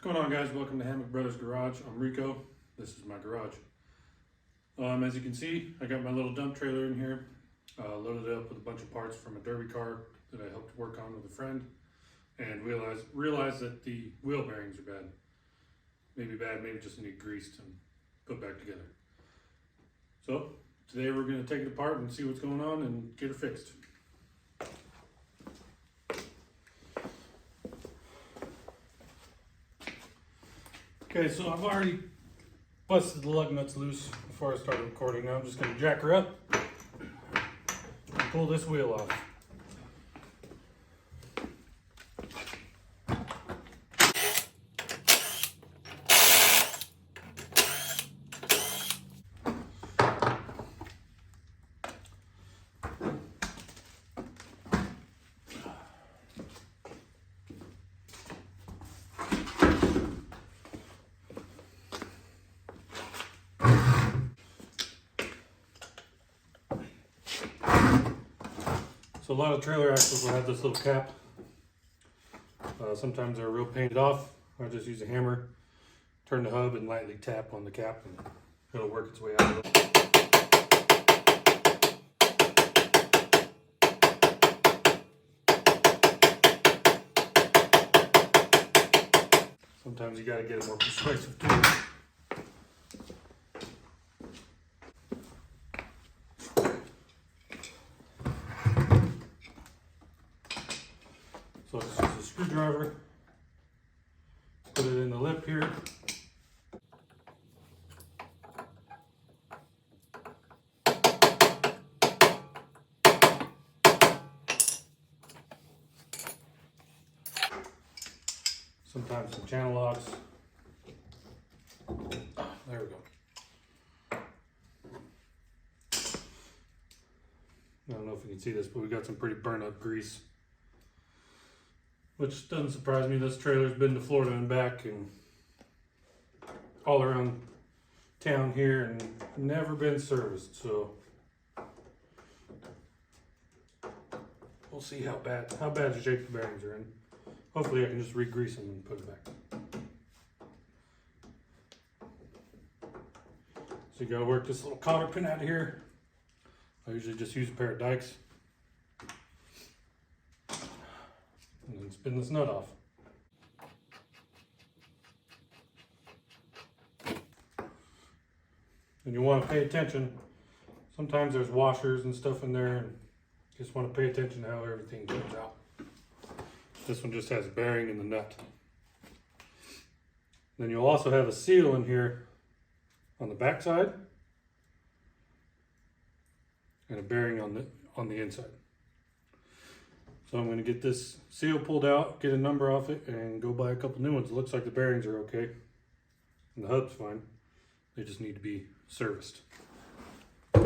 What's going on, guys? Welcome to Hammock Brothers Garage. I'm Rico. This is my garage. As you can see, I got my little dump trailer in here, loaded it up with a bunch of parts from a derby car that I helped work on with a friend, and realized that the wheel bearings are bad. Maybe just need greased and put back together. So today we're going to take it apart and see what's going on and get it fixed. Okay, so I've already busted the lug nuts loose before I started recording. Now I'm just going to jack her up and pull this wheel off. So a lot of trailer axles will have this little cap. Sometimes they're real painted off. I just use a hammer, turn the hub, and lightly tap on the cap, and it'll work its way out of it. Sometimes you got to get a more persuasive tool. So just use a screwdriver, put it in the lip here. Sometimes some channel locks. There we go. I don't know if you can see this, but we got some pretty burnt up grease. Which doesn't surprise me. This trailer's been to Florida and back and all around town here and never been serviced, so we'll see how bad a shape the bearings are in. Hopefully I can just re-grease them and put it back. So you gotta work this little cotter pin out of here. I usually just use a pair of dikes. And then spin this nut off. And you want to pay attention. Sometimes there's washers and stuff in there, and you just want to pay attention to how everything comes out. This one just has a bearing in the nut. Then you'll also have a seal in here on the back side and a bearing on the inside. So I'm going to get this seal pulled out, get a number off it, and go buy a couple new ones. It looks like the bearings are okay, and the hub's fine. They just need to be serviced. All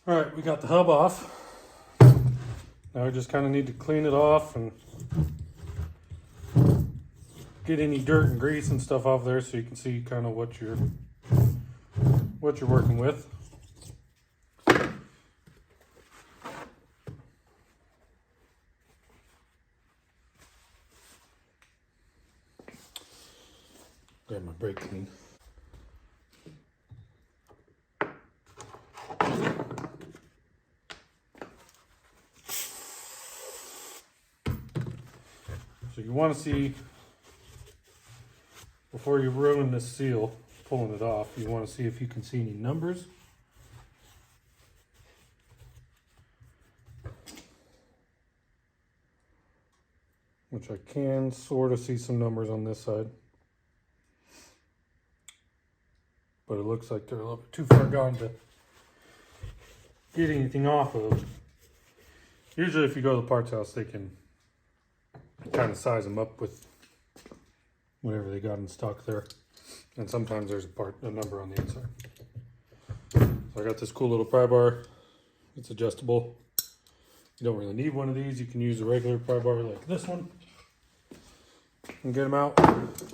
right, we got the hub off. Now I just kind of need to clean it off and get any dirt and grease and stuff off there so you can see kind of what you're working with. Grab my brake clean. So you want to see, before you ruin this seal, pulling it off, you want to see if you can see any numbers. Which I can sort of see some numbers on this side. But it looks like they're a little bit too far gone to get anything off of. Usually if you go to the parts house, they can kind of size them up with whatever they got in stock there. And sometimes there's a number on the inside. So I got this cool little pry bar. It's adjustable. You don't really need one of these. You can use a regular pry bar like this one and get them out.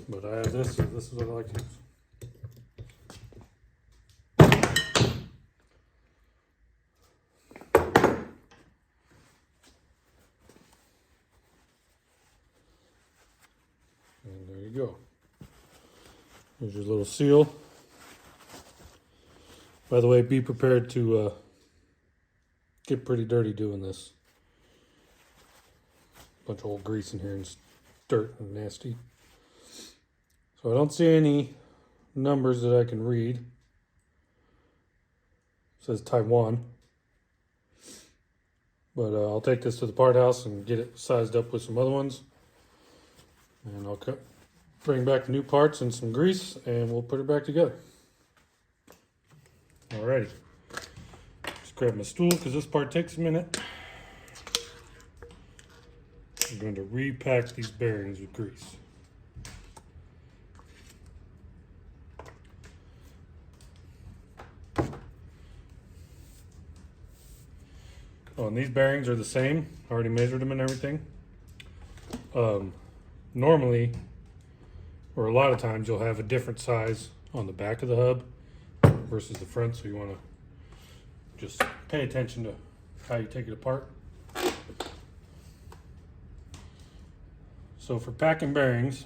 But I have this, so this is what I like to use. you go. Here's your little seal. By the way, be prepared to get pretty dirty doing this. Bunch of old grease in here and dirt and nasty. So I don't see any numbers that I can read. It says Taiwan. But I'll take this to the part house and get it sized up with some other ones. And I'll bring back the new parts and some grease and we'll put it back together. Alrighty. Just grab my stool because this part takes a minute. I'm going to repack these bearings with grease. Oh, and these bearings are the same. I already measured them and everything. Normally, or a lot of times, you'll have a different size on the back of the hub versus the front, so you want to just pay attention to how you take it apart. So for packing bearings,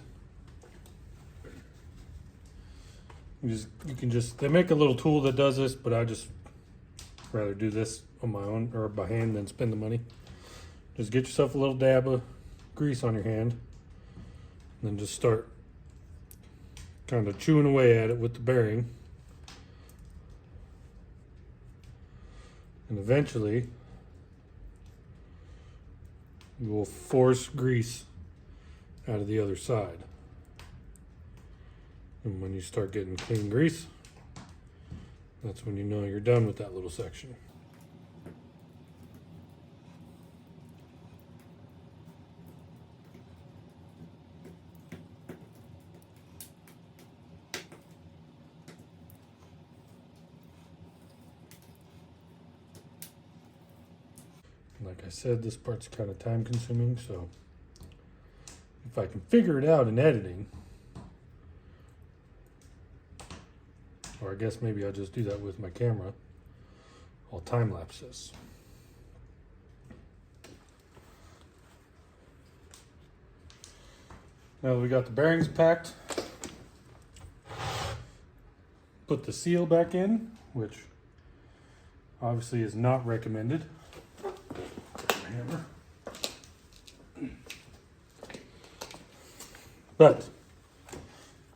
they make a little tool that does this, but I just rather do this on my own or by hand than spend the money. Just get yourself a little dab of grease on your hand and then just start kind of chewing away at it with the bearing. And eventually you will force grease out of the other side. And when you start getting clean grease, that's when you know you're done with that little section. Like I said, this part's kind of time consuming, so if I can figure it out in editing, or I guess maybe I'll just do that with my camera, I'll time lapse this. Now that we got the bearings packed, put the seal back in, which obviously is not recommended. Hammer. But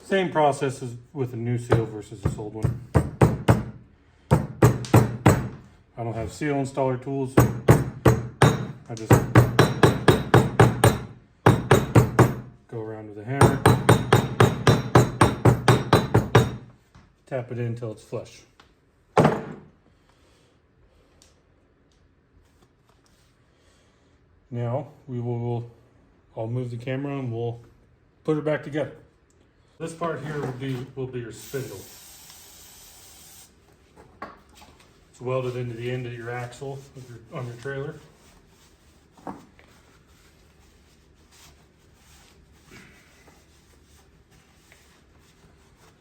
same process as with a new seal versus this old one. I don't have seal installer tools. I just go around with a hammer, tap it in until it's flush. Now I'll move the camera and we'll put it back together. This part here will be your spindle. It's welded into the end of your axle on your trailer.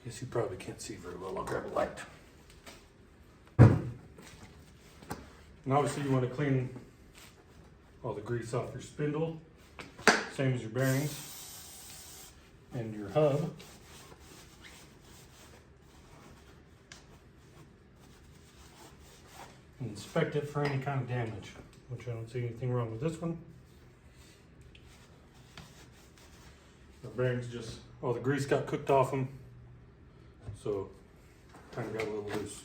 Guess you probably can't see very well. I'll grab a light. And obviously you want to clean all the grease off your spindle, same as your bearings and your hub. And inspect it for any kind of damage, which I don't see anything wrong with this one. The bearings all the grease got cooked off them, so kind of got a little loose.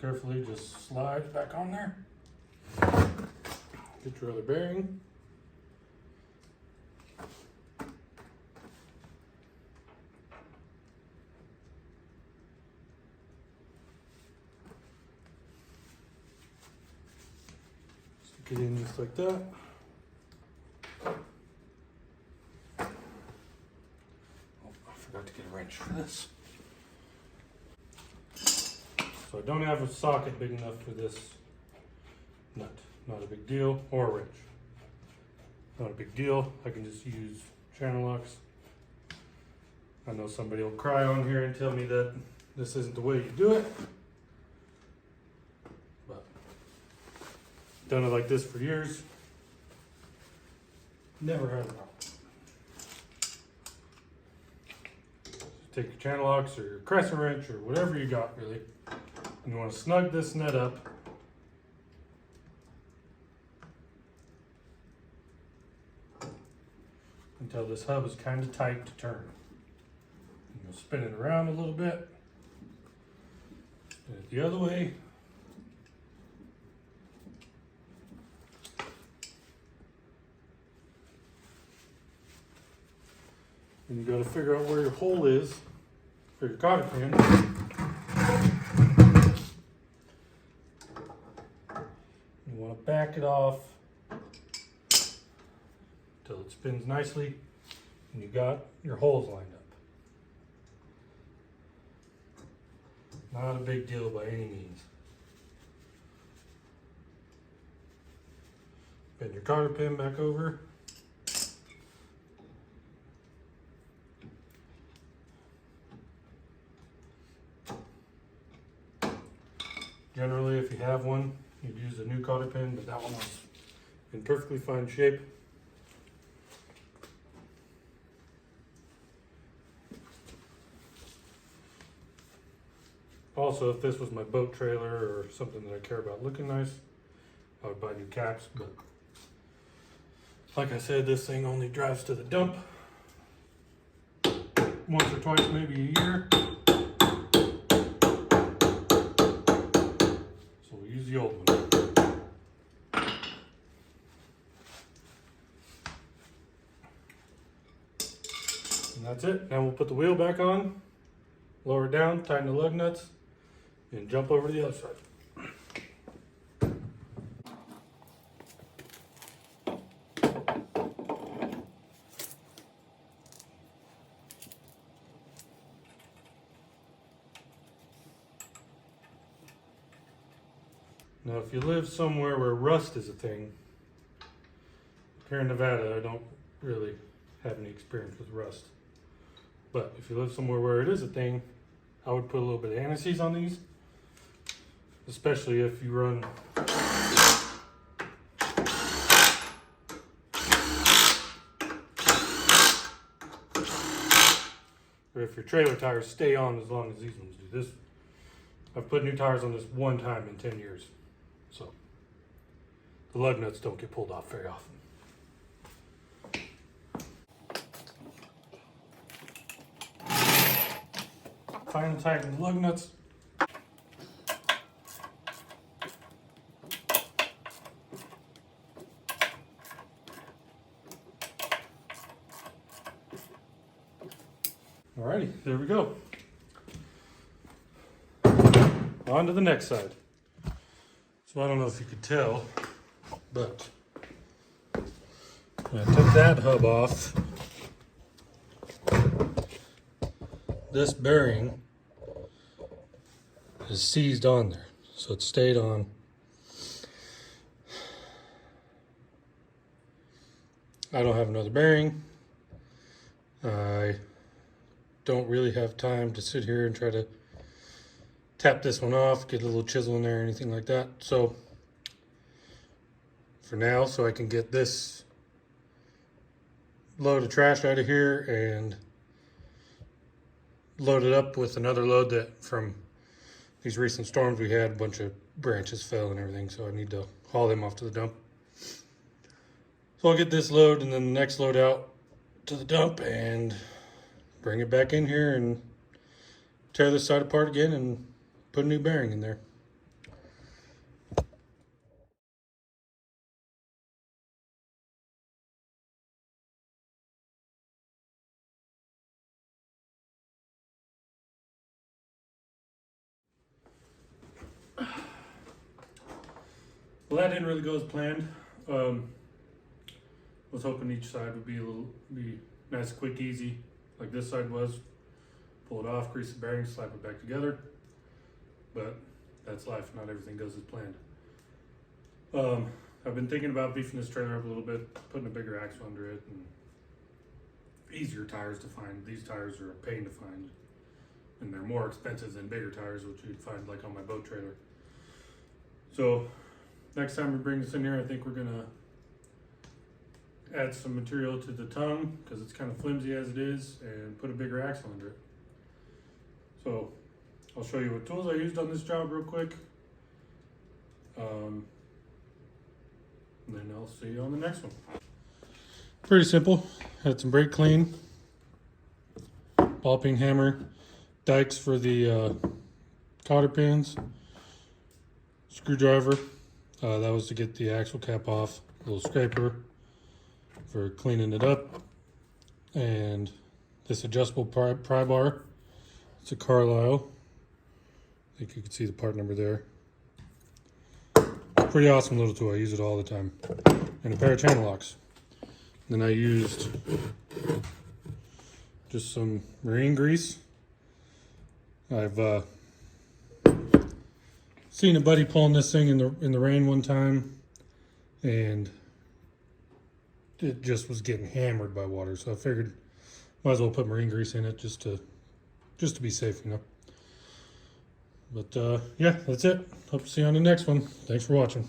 Carefully just slide back on there. Get your other bearing. Stick it in just like that. Oh, I forgot to get a wrench for this. So I don't have a socket big enough for this nut. Not a big deal, or a wrench. Not a big deal. I can just use channel locks. I know somebody will cry on here and tell me that this isn't the way you do it. But done it like this for years. Never had a problem. Take your channel locks or your crescent wrench or whatever you got really, and you want to snug this nut up. Until this hub is kind of tight to turn. You'll spin it around a little bit. Spin it the other way. And you got to figure out where your hole is for your cotter pin. You want to back it off until it spins nicely and you got your holes lined up. Not a big deal by any means. Bend your cotter pin back over. Generally, if you have one, you'd use a new cotter pin, but that one was in perfectly fine shape. Also, if this was my boat trailer or something that I care about looking nice, I would buy new caps, but like I said, this thing only drives to the dump once or twice, maybe a year. So we'll use the old one. And that's it. Now we'll put the wheel back on, lower it down, tighten the lug nuts, and jump over to the other side. Now, if you live somewhere where rust is a thing, here in Nevada, I don't really have any experience with rust. But if you live somewhere where it is a thing, I would put a little bit of anti-seize on these, especially if you run or if your trailer tires stay on as long as these ones do. This, I've put new tires on this one time in 10 years. So the lug nuts don't get pulled off very often. Finally tighten the lug nuts. Alrighty, there we go. On to the next side. So I don't know if you could tell, but when I took that hub off, this bearing is seized on there. So it stayed on. I don't have another bearing. I don't really have time to sit here and try to tap this one off, get a little chisel in there or anything like that. So for now, so I can get this load of trash out of here and load it up with another load that from these recent storms we had, a bunch of branches fell and everything, so I need to haul them off to the dump. So I'll get this load and then the next load out to the dump and bring it back in here and tear this side apart again and put a new bearing in there. Well, that didn't really go as planned. Was hoping each side would be nice, quick, easy, like this side was. Pull it off, grease the bearings, slap it back together. But that's life. Not everything goes as planned. I've been thinking about beefing this trailer up a little bit, putting a bigger axle under it, and easier tires to find. These tires are a pain to find, and they're more expensive than bigger tires, which you'd find like on my boat trailer. So next time we bring this in here, I think we're gonna add some material to the tongue because it's kind of flimsy as it is, and put a bigger axle under it. So I'll show you what tools I used on this job real quick. And then I'll see you on the next one. Pretty simple. Had some brake clean, ball peen hammer, dikes for the cotter pins, screwdriver. That was to get the axle cap off. A little scraper for cleaning it up, and this adjustable pry bar. It's a Carlisle. I think you can see the part number there. Pretty awesome little tool. I use it all the time. And a pair of channel locks. Then I used just some marine grease. I've seen a buddy pulling this thing in the rain one time, and it just was getting hammered by water. So I figured might as well put marine grease in it just to be safe, you know. But yeah, that's it. Hope to see you on the next one. Thanks for watching.